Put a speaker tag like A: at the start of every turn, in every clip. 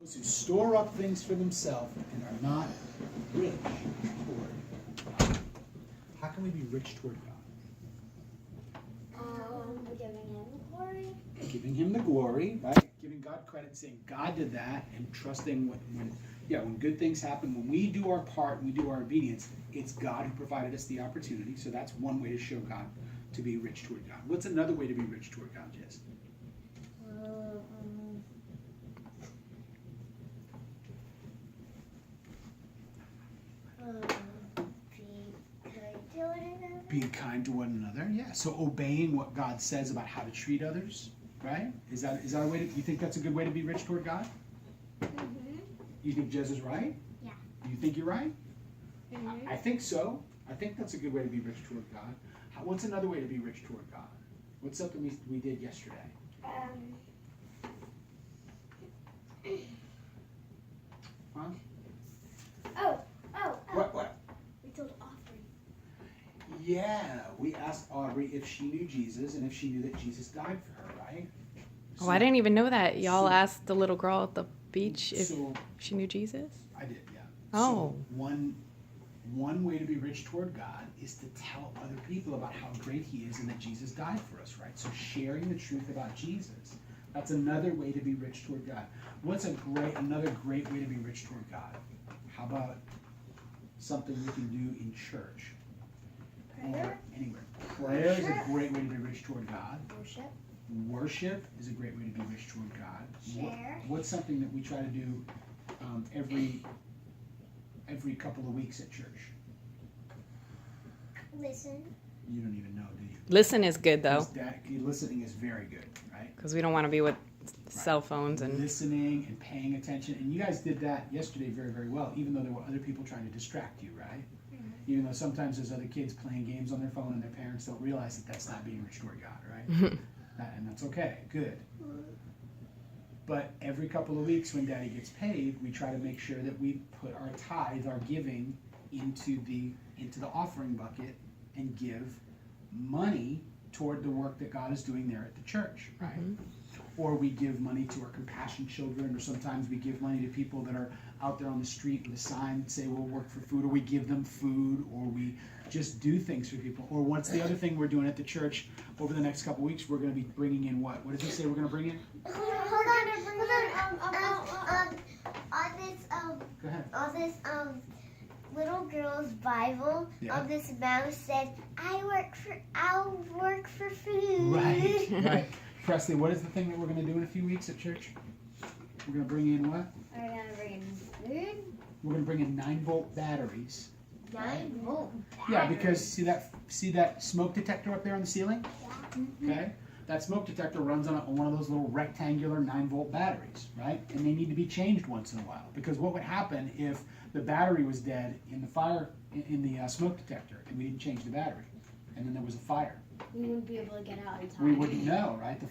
A: Those who store up things for themselves and are not rich toward God. How can we be rich toward God?
B: Giving him glory.
A: Giving him the glory, right? Giving God credit, saying God did that, and trusting when good things happen, when we do our part, we do our obedience, it's God who provided us the opportunity. So that's one way to show God to be rich toward God. What's another way to be rich toward God, Jess? Being kind to one another, yeah. So obeying what God says about how to treat others, right? Is that a way to? You think that's a good way to be rich toward God?
B: Mm-hmm.
A: You think Jez is right?
B: Yeah.
A: You think you're right?
B: Mm-hmm.
A: I think so. I think that's a good way to be rich toward God. What's another way to be rich toward God? What's something we did yesterday? Huh? What?
B: We told Audrey.
A: Yeah, we asked Audrey if she knew Jesus and if she knew that Jesus died for her, right?
C: Oh, I didn't even know that. Y'all
A: So-
C: asked the little girl at the beach if
A: So
C: she knew Jesus?
A: I did, yeah.
C: Oh.
A: So one way to be rich toward God is to tell other people about how great he is and that Jesus died for us, right? So sharing the truth about Jesus. That's another way to be rich toward God. What's another great way to be rich toward God? How about something we can do in church?
B: Prayer.
A: Or anywhere. Prayer is a great way to be rich toward God.
B: Worship.
A: Worship is a great way to be rich toward God.
B: Share.
A: What's something that we try to do every couple of weeks at church?
B: Listen.
A: You don't even know, do you?
C: Listen is good, though,
A: Listening is very good, right?
C: because we don't want to be with cell phones and...
A: Listening and paying attention. And you guys did that yesterday very, very well, even though there were other people trying to distract you, right?
B: Mm-hmm.
A: Even though sometimes there's other kids playing games on their phone and their parents don't realize that that's not being rich toward God, right? And that's okay, good. But every couple of weeks when Daddy gets paid, we try to make sure that we put our tithe, our giving, into the offering bucket and give money toward the work that God is doing there at the church, right? Or we give money to our compassion children, or sometimes we give money to people that are out there on the street with a sign that say we'll work for food, or we give them food, or we just do things for people. Or what's the other thing we're doing at the church over the next couple of weeks? We're going to be bringing in what? What did he say we're going to bring in?
B: Hold on.
A: Go ahead.
B: On this little girl's Bible,
A: Yeah.
B: on this mouse said, I'll work for food.
A: Right. Presley, what is the thing that we're going to do in a few weeks at church? We're going to bring in what?
B: We're gonna bring in food.
A: We're going to bring in 9-volt batteries.
B: 9-volt.
A: Yeah, because see that smoke detector up there on the ceiling? Okay? That smoke detector runs on one of those little rectangular 9-volt batteries, right? And they need to be changed once in a while. Because what would happen if the battery was dead in the fire, in the smoke detector, and we didn't change the battery? And then there was a fire.
B: We wouldn't be able to get out in time.
A: We wouldn't know, right? The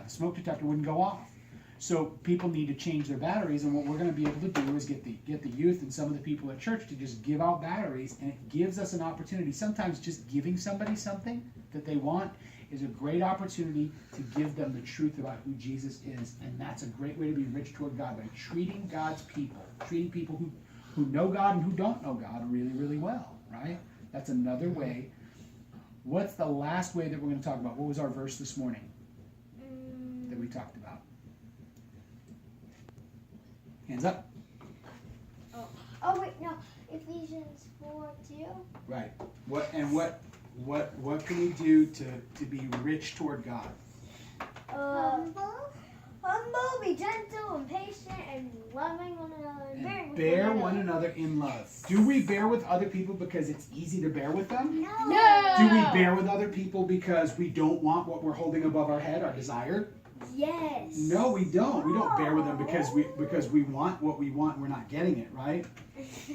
A: smoke detector wouldn't go off. So people need to change their batteries, and what we're going to be able to do is get the youth and some of the people at church to just give out batteries, and it gives us an opportunity. Sometimes just giving somebody something that they want is a great opportunity to give them the truth about who Jesus is, and that's a great way to be rich toward God, by treating God's people, treating people who know God and who don't know God really, really well, right? That's another way. What's the last way that we're going to talk about? What was our verse this morning that we talked about? Hands up.
B: Oh wait, no. Ephesians 4:2.
A: Right. What can we do to be rich toward God?
B: Humble, be gentle and patient and loving one another.
A: And bear one another in love. Do we bear with other people because it's easy to bear with them?
B: No.
A: Do we bear with other people because we don't want what we're holding above our head, our desire?
B: Yes.
A: No, we don't. We don't bear with them because we want what we want and we're not getting it, right?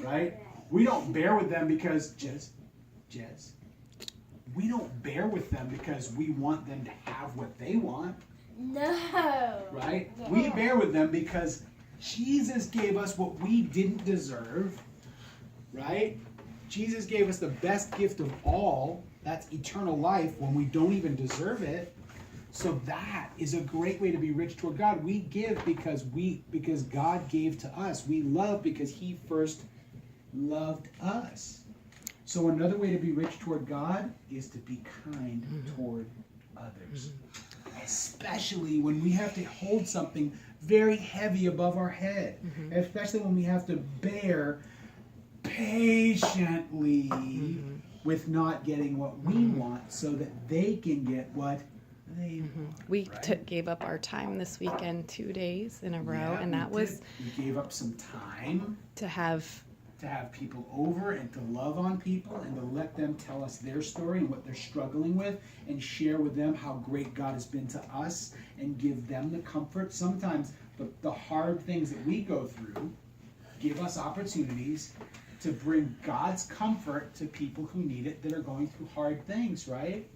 A: Right? We don't bear with them because Jez, we don't bear with them because we want them to have what they want,
B: No.
A: right? We bear with them because Jesus gave us what we didn't deserve, right? Jesus gave us the best gift of all, that's eternal life, when we don't even deserve it. So that is a great way to be rich toward God. We give because God gave to us. We love because He first loved us. So another way to be rich toward God is to be kind toward others. Especially when we have to hold something very heavy above our head. Especially when we have to bear patiently with not getting what we want so that they can get what they want.
C: We
A: right?
C: gave up our time this weekend 2 days in a row,
A: Yeah,
C: and
A: we
C: that was
A: did. We gave up some time
C: to have
A: people over and to love on people and to let them tell us their story and what they're struggling with and share with them how great God has been to us and give them the comfort. Sometimes the hard things that we go through give us opportunities to bring God's comfort to people who need it that are going through hard things, right?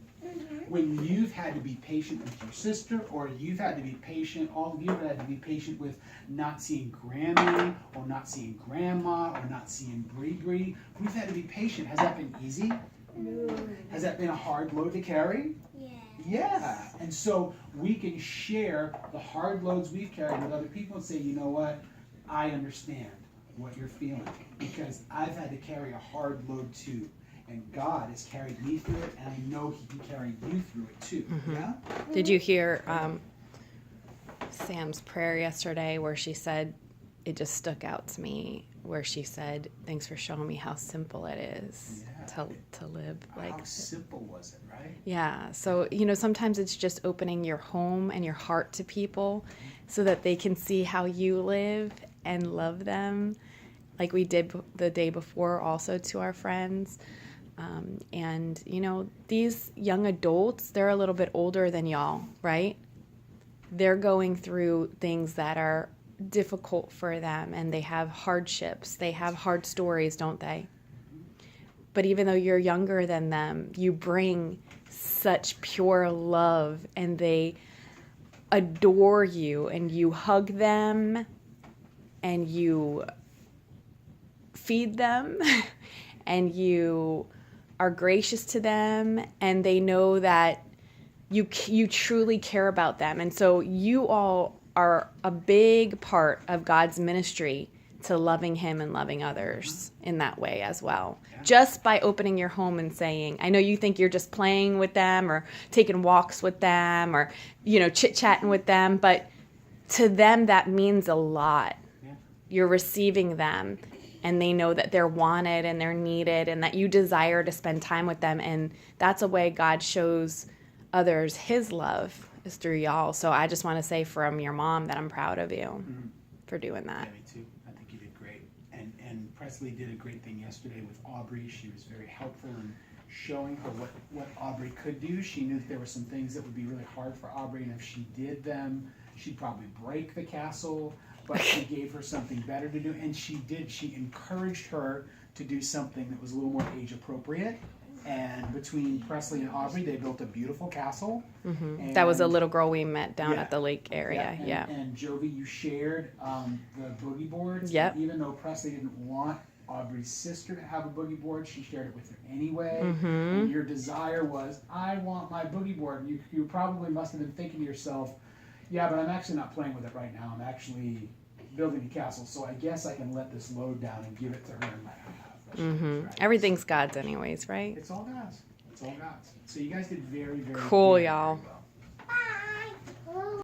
A: When you've had to be patient with your sister, or you've had to be patient, all of you have had to be patient with not seeing Grammy, or not seeing Grandma, or not seeing Bree. We've had to be patient. Has that been easy?
B: No.
A: Has that been a hard load to carry?
B: Yes.
A: Yeah. And so we can share the hard loads we've carried with other people and say, you know what? I understand what you're feeling because I've had to carry a hard load too. And God has carried me through it, and I know He can carry you through it too. Yeah?
C: Did you hear Sam's prayer yesterday where she said, it just stuck out to me, where she said, thanks for showing me how simple it is to live like
A: How simple was it, right?
C: Yeah. So, sometimes it's just opening your home and your heart to people so that they can see how you live and love them, like we did the day before also to our friends. And, these young adults, they're a little bit older than y'all, right? They're going through things that are difficult for them, and they have hardships. They have hard stories, don't they? But even though you're younger than them, you bring such pure love, and they adore you, and you hug them, and you feed them, and you are gracious to them, and they know that you truly care about them. And so you all are a big part of God's ministry to loving Him and loving others in that way as well. Yeah. Just by opening your home and saying, I know you think you're just playing with them or taking walks with them or, chit-chatting with them, but to them that means a lot. Yeah. You're receiving them, and they know that they're wanted and they're needed and that you desire to spend time with them. And that's a way God shows others His love, is through y'all. So I just want to say from your mom that I'm proud of you for doing that.
A: Yeah, me too. I think you did great. And Presley did a great thing yesterday with Aubrey. She was very helpful in showing her what Aubrey could do. She knew that there were some things that would be really hard for Aubrey, and if she did them, she'd probably break the castle. But she gave her something better to do, and she did. She encouraged her to do something that was a little more age appropriate. And between Presley and Aubrey, they built a beautiful castle.
C: Mm-hmm. That was a little girl we met down at the lake area. Yeah.
A: And Jovi, you shared the boogie boards.
C: Yep.
A: Even though Presley didn't want Aubrey's sister to have a boogie board, she shared it with her anyway.
C: Mm-hmm.
A: And your desire was, I want my boogie board. You probably must have been thinking to yourself, yeah, but I'm actually not playing with it right now. I'm actually building a castle, so I guess I can let this load down and give it to her and let her have it.
C: Mm-hmm.
A: Right?
C: Everything's God's anyways, right?
A: It's all God's. It's all God's. So you guys did very, very
C: cool,
A: very
C: y'all.
A: well.